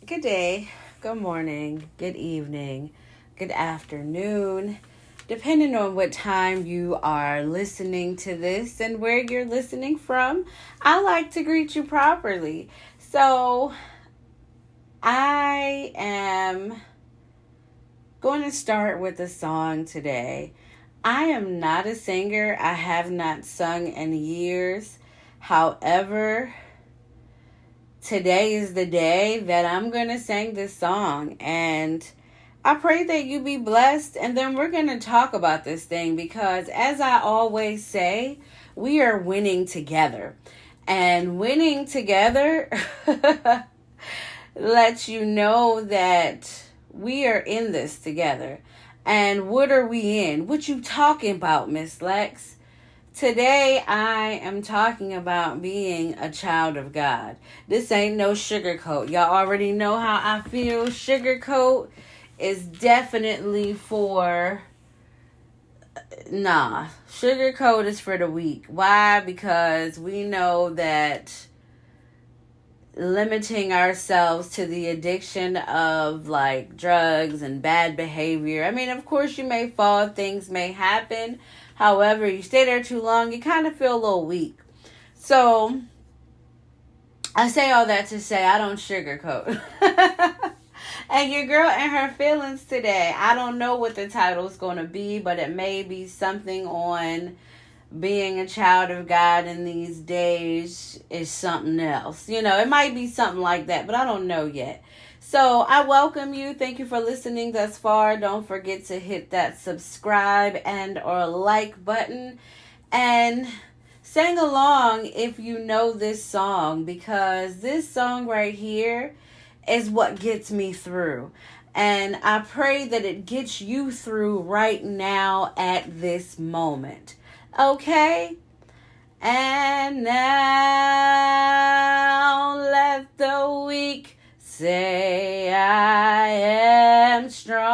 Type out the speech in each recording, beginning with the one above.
Good day, good morning, good evening, good afternoon, depending on what time you are listening to this and where you're listening from. I like to greet you properly. So, I am going to start with a song today. I am not a singer, I have not sung in years. However, today is the day that I'm going to sing this song, and I pray that you be blessed. And then we're going to talk about this thing because, as I always say, we are winning together. And winning together lets you know that we are in this together. And what are we in? What you talking about, Miss Lex? Today, I am talking about being a child of God. This ain't no sugarcoat. Y'all already know how I feel. Sugarcoat is definitely for... Nah, sugarcoat is for the weak. Why? Because we know that limiting ourselves to the addiction of like drugs and bad behavior. I mean, of course you may fall, things may happen. However, you stay there too long, you kind of feel a little weak. So, I say all that to say I don't sugarcoat. And your girl and her feelings today. I don't know what the title is going to be, but it may be something on being a child of God in these days is something else. You know, it might be something like that, but I don't know yet. So I welcome you. Thank you for listening thus far. Don't forget to hit that subscribe and or like button and sing along if you know this song, because this song right here is what gets me through. And I pray that it gets you through right now at this moment. Okay? And now let the weak say I am strong.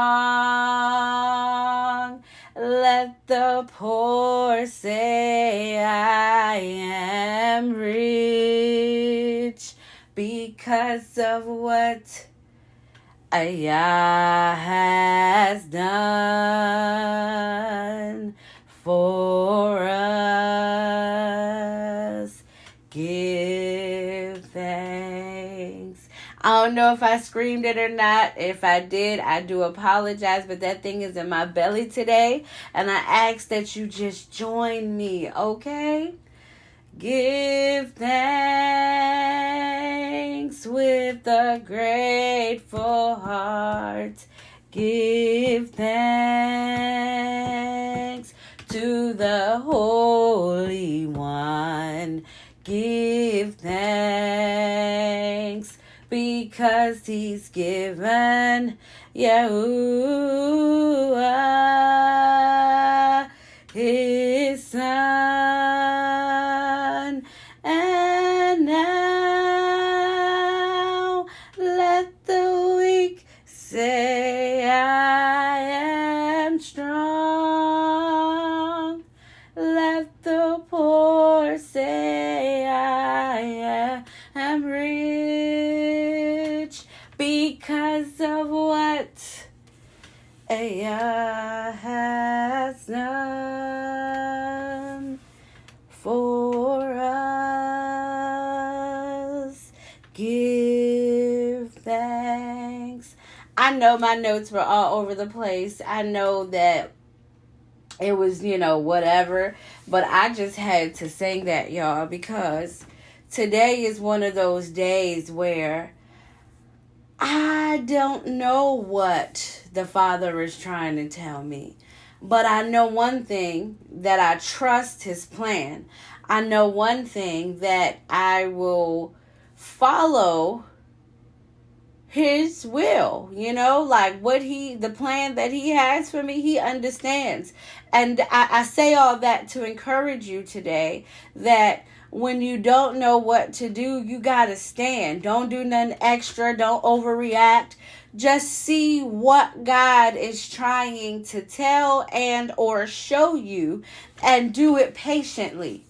Let the poor say I am rich because of what Yah has done for us. Give thanks. I don't know if I screamed it or not. If I did, I do apologize, but that thing is in my belly today, and I ask that you just join me, okay? Give thanks with a grateful heart. Give thanks to the Holy One. Give thanks because He's given Yahuwah His Son. And now let the weak say I am strong. Let the poor say I am rich because of what Yah has done for us. Give thanks. I know my notes were all over the place. I know that it was, whatever. But I just had to sing that, y'all, because today is one of those days where I don't know what the Father is trying to tell me. But I know one thing, that I trust His plan. I know one thing, that I will follow His will, like the plan that He has for me, He understands. And I say all that to encourage you today that when you don't know what to do, you got to stand. Don't do nothing extra. Don't overreact. Just see what God is trying to tell and or show you and do it patiently.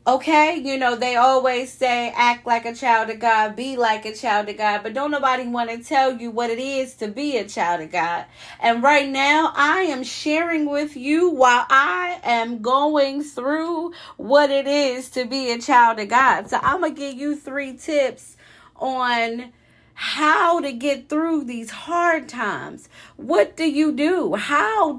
Okay, they always say act like a child of God, be like a child of God, but don't nobody want to tell you what it is to be a child of God. And right now, I am sharing with you while I am going through what it is to be a child of God. So I'm going to give you 3 tips on how to get through these hard times. What do you do? How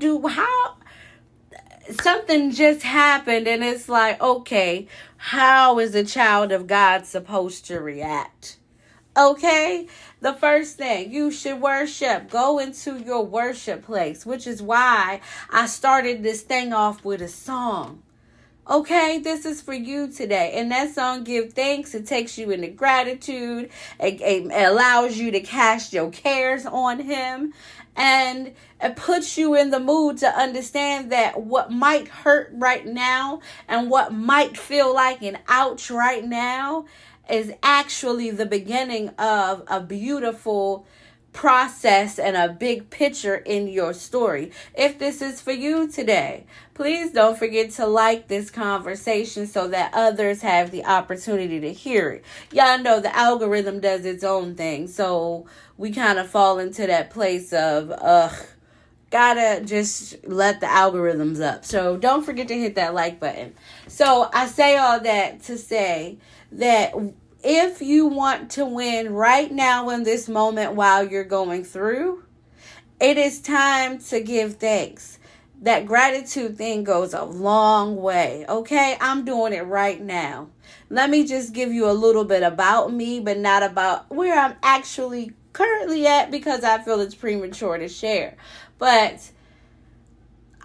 something just happened and it's like, okay, how is a child of God supposed to react? Okay, the first thing, you should worship. Go into your worship place, which is why I started this thing off with a song. Okay, this is for you today. And that song, Give Thanks, it takes you into gratitude. It allows you to cast your cares on him. And it puts you in the mood to understand that what might hurt right now and what might feel like an ouch right now is actually the beginning of a beautiful process and a big picture in your story. If this is for you today, please don't forget to like this conversation so that others have the opportunity to hear it. Y'all know the algorithm does its own thing, so we kind of fall into that place of gotta just let the algorithms up. So don't forget to hit that like button. So I say all that to say that if you want to win right now in this moment while you're going through, it is time to give thanks. That gratitude thing goes a long way. Okay, I'm doing it right now. Let me just give you a little bit about me, but not about where I'm actually currently at, because I feel it's premature to share. But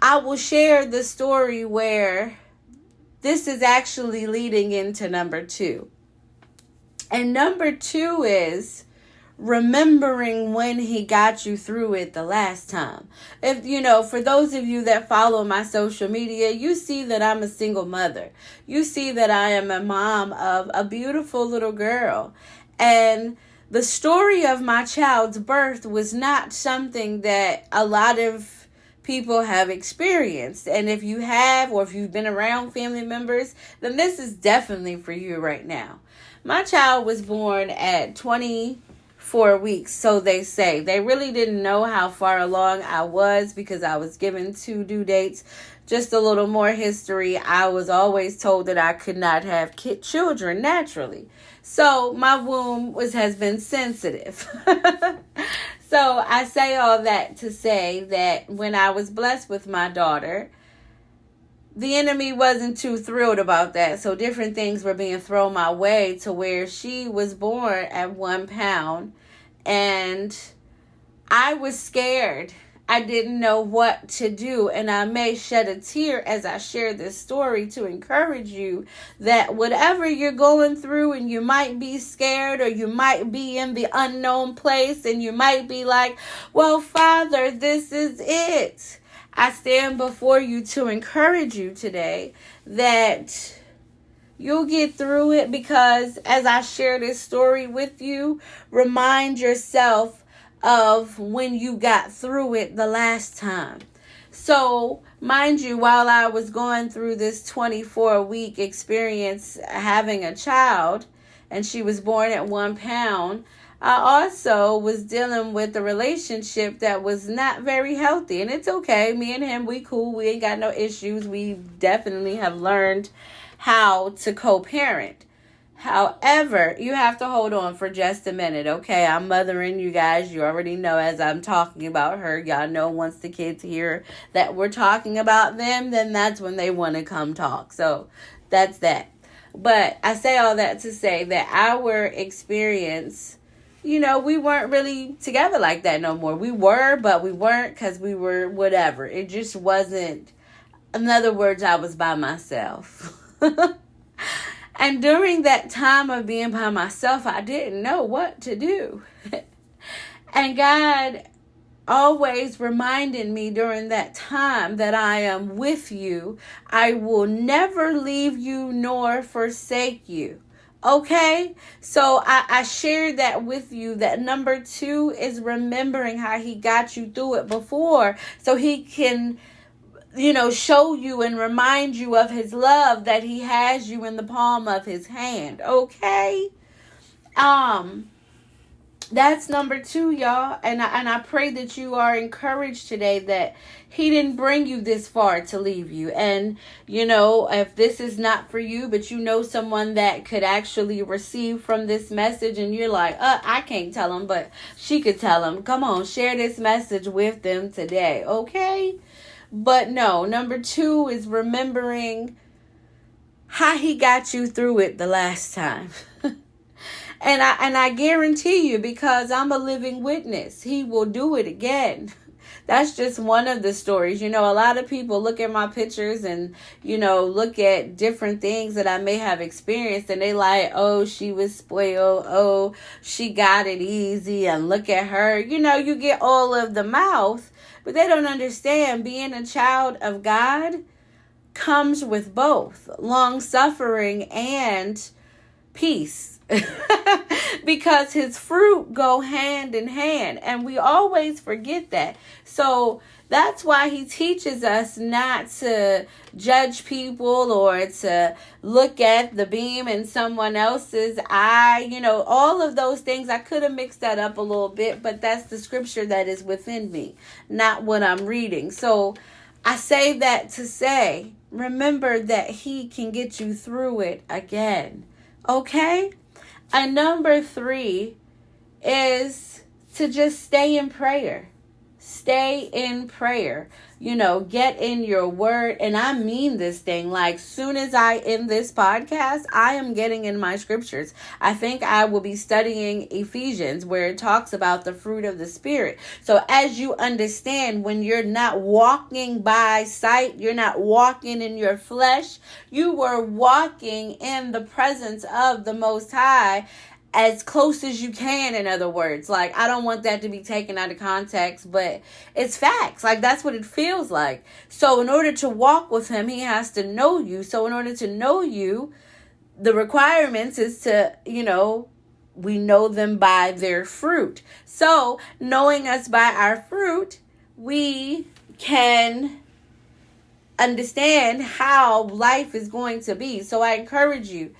I will share the story where this is actually leading into number 2. And number 2 is remembering when he got you through it the last time. If for those of you that follow my social media, you see that I'm a single mother. You see that I am a mom of a beautiful little girl. And the story of my child's birth was not something that a lot of people have experienced. And if you have, or if you've been around family members, then this is definitely for you right now. My child was born at 24 weeks, so they say. They really didn't know how far along I was because I was given 2 due dates. Just a little more history. I was always told that I could not have children naturally. So my womb has been sensitive. So I say all that to say that when I was blessed with my daughter, the enemy wasn't too thrilled about that. So different things were being thrown my way to where she was born at 1 pound. And I was scared. I didn't know what to do. And I may shed a tear as I share this story to encourage you that whatever you're going through, and you might be scared, or you might be in the unknown place, and you might be like, well, Father, this is it. I stand before you to encourage you today that you'll get through it, because as I share this story with you, remind yourself of when you got through it the last time. So, mind you, while I was going through this 24-week experience having a child, and she was born at 1 pound, I also was dealing with a relationship that was not very healthy. And it's okay. Me and him, we cool. We ain't got no issues. We definitely have learned how to co-parent. However, you have to hold on for just a minute, okay? I'm mothering you guys. You already know as I'm talking about her. Y'all know once the kids hear that we're talking about them, then that's when they want to come talk. So that's that. But I say all that to say that our experience, we weren't really together like that no more. We were, but we weren't, because we were whatever. It just wasn't. In other words, I was by myself. And during that time of being by myself, I didn't know what to do. And God always reminded me during that time that I am with you. I will never leave you nor forsake you. Okay? So I shared that with you, that number 2 is remembering how he got you through it before, so he can show you and remind you of his love, that he has you in the palm of his hand. Okay? That's number 2, y'all. And I pray that you are encouraged today that he didn't bring you this far to leave you. And, if this is not for you, but someone that could actually receive from this message, and you're like, I can't tell them, but she could tell them. Come on, share this message with them today. Okay? But no, number 2 is remembering how he got you through it the last time. And I guarantee you, because I'm a living witness, he will do it again. That's just one of the stories. A lot of people look at my pictures and, look at different things that I may have experienced, and they like, oh, she was spoiled. Oh, she got it easy. And look at her. You get all of the mouth, but they don't understand being a child of God comes with both long suffering and peace. Because his fruit go hand in hand, and we always forget that. So that's why he teaches us not to judge people or to look at the beam in someone else's eye. All of those things. I could have mixed that up a little bit, but that's the scripture that is within me, not what I'm reading. So I say that to say, remember that he can get you through it again. Okay? And number 3 is to just stay in prayer. Stay in prayer. Get in your word. And I mean this thing. Like, soon as I end this podcast, I am getting in my scriptures. I think I will be studying Ephesians, where it talks about the fruit of the Spirit. So as you understand, when you're not walking by sight, you're not walking in your flesh, you were walking in the presence of the Most High, as close as you can, in other words. Like, I don't want that to be taken out of context, but it's facts. Like, that's what it feels like. So in order to walk with him, he has to know you. So in order to know you, the requirements is to, we know them by their fruit. So knowing us by our fruit, we can understand how life is going to be. So I encourage you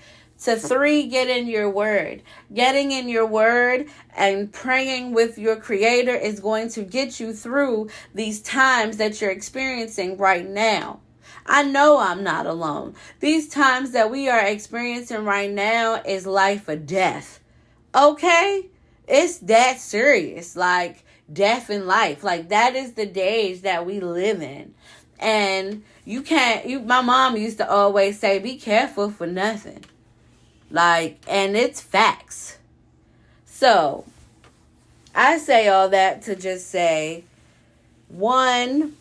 to 3, get in your word. Getting in your word and praying with your creator is going to get you through these times that you're experiencing right now. I know I'm not alone. These times that we are experiencing right now is life or death. Okay? It's that serious. Like, death and life. Like, that is the days that we live in. And my mom used to always say, be careful for nothing. And it's facts. So, I say all that to just say, 1,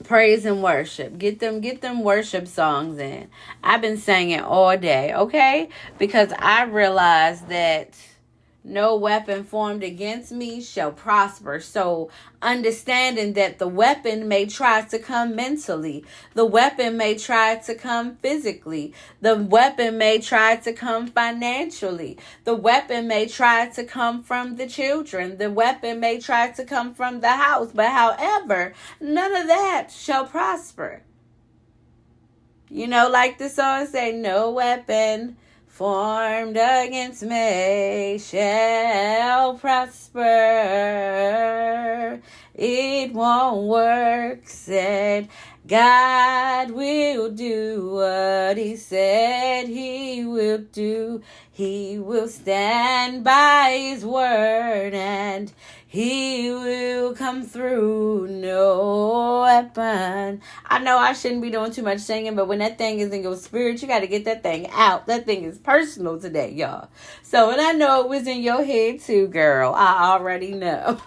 praise and worship. Get them worship songs in. I've been singing all day, okay? Because I realize that no weapon formed against me shall prosper. So understanding that the weapon may try to come mentally. The weapon may try to come physically. The weapon may try to come financially. The weapon may try to come from the children. The weapon may try to come from the house. But however, none of that shall prosper. Like the song say, no weapon formed against me shall prosper. It won't work, said God will do what he said he will do. He will stand by his word and he will come through. No weapon. I know I shouldn't be doing too much singing, but when that thing is in your spirit, you got to get that thing out. That thing is personal today, y'all. So, and I know it was in your head too, girl. I already know.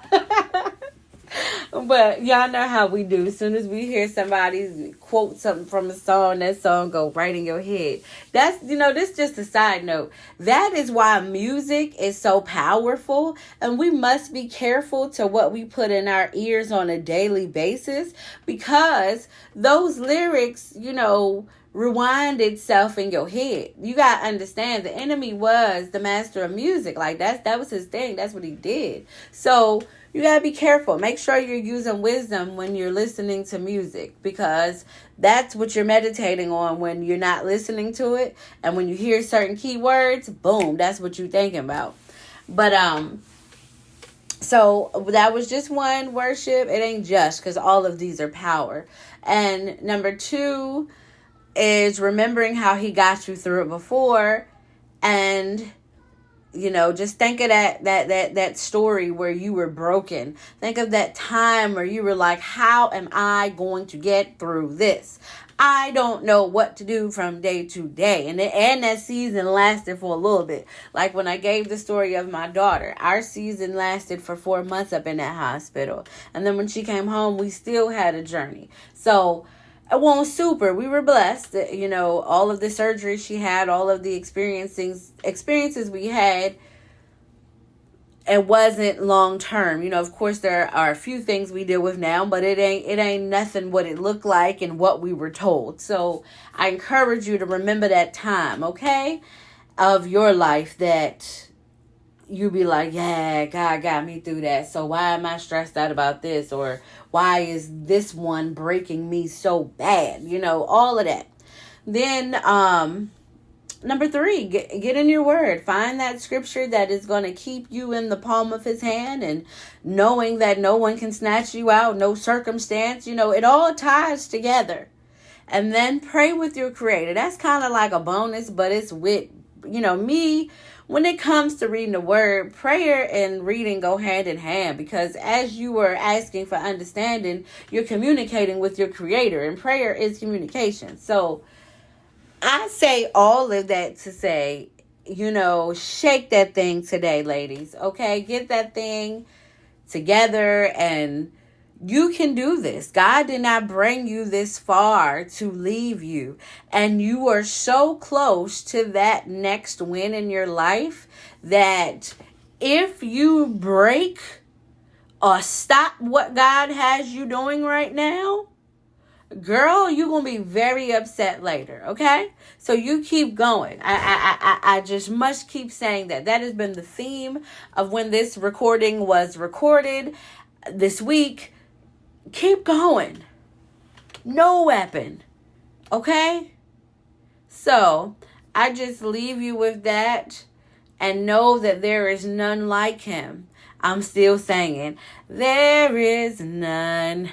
But y'all know how we do. As soon as we hear somebody quote something from a song, that song go right in your head. That's, this is just a side note. That is why music is so powerful. And we must be careful to what we put in our ears on a daily basis. Because those lyrics, rewind itself in your head. You gotta understand the enemy was the master of music. Like that was his thing. That's what he did. So you gotta be careful. Make sure you're using wisdom when you're listening to music, because that's what you're meditating on when you're not listening to it. And when you hear certain keywords, boom, that's what you're thinking about. But so that was just one, worship. It ain't just, because all of these are power. And number 2 is remembering how he got you through it before. And just think of that story where you were broken. Think of that time where you were like, how am I going to get through this? I don't know what to do from day to day. And that season lasted for a little bit. Like when I gave the story of my daughter, our season lasted for 4 months up in that hospital. And then when she came home, we still had a journey. So it won't super. We were blessed. All of the surgery she had, all of the experiences we had, it wasn't long term. Of course there are a few things we deal with now, but it ain't nothing what it looked like and what we were told. So I encourage you to remember that time, okay, of your life that you be like, yeah, God got me through that. So why am I stressed out about this? Or why is this one breaking me so bad? All of that. Then, number 3, get in your word. Find that scripture that is going to keep you in the palm of his hand, and knowing that no one can snatch you out, no circumstance. It all ties together. And then pray with your creator. That's kind of like a bonus, but it's with, me. When it comes to reading the word, prayer and reading go hand in hand, because as you are asking for understanding, you're communicating with your creator, and prayer is communication. So I say all of that to say, shake that thing today, ladies. Okay, get that thing together, and you can do this. God did not bring you this far to leave you. And you are so close to that next win in your life that if you break or stop what God has you doing right now, girl, you're going to be very upset later, okay? So you keep going. I just must keep saying that. That has been the theme of when this recording was recorded this week. Keep going. No weapon. Okay? So, I just leave you with that, and know that there is none like him. I'm still singing. There is none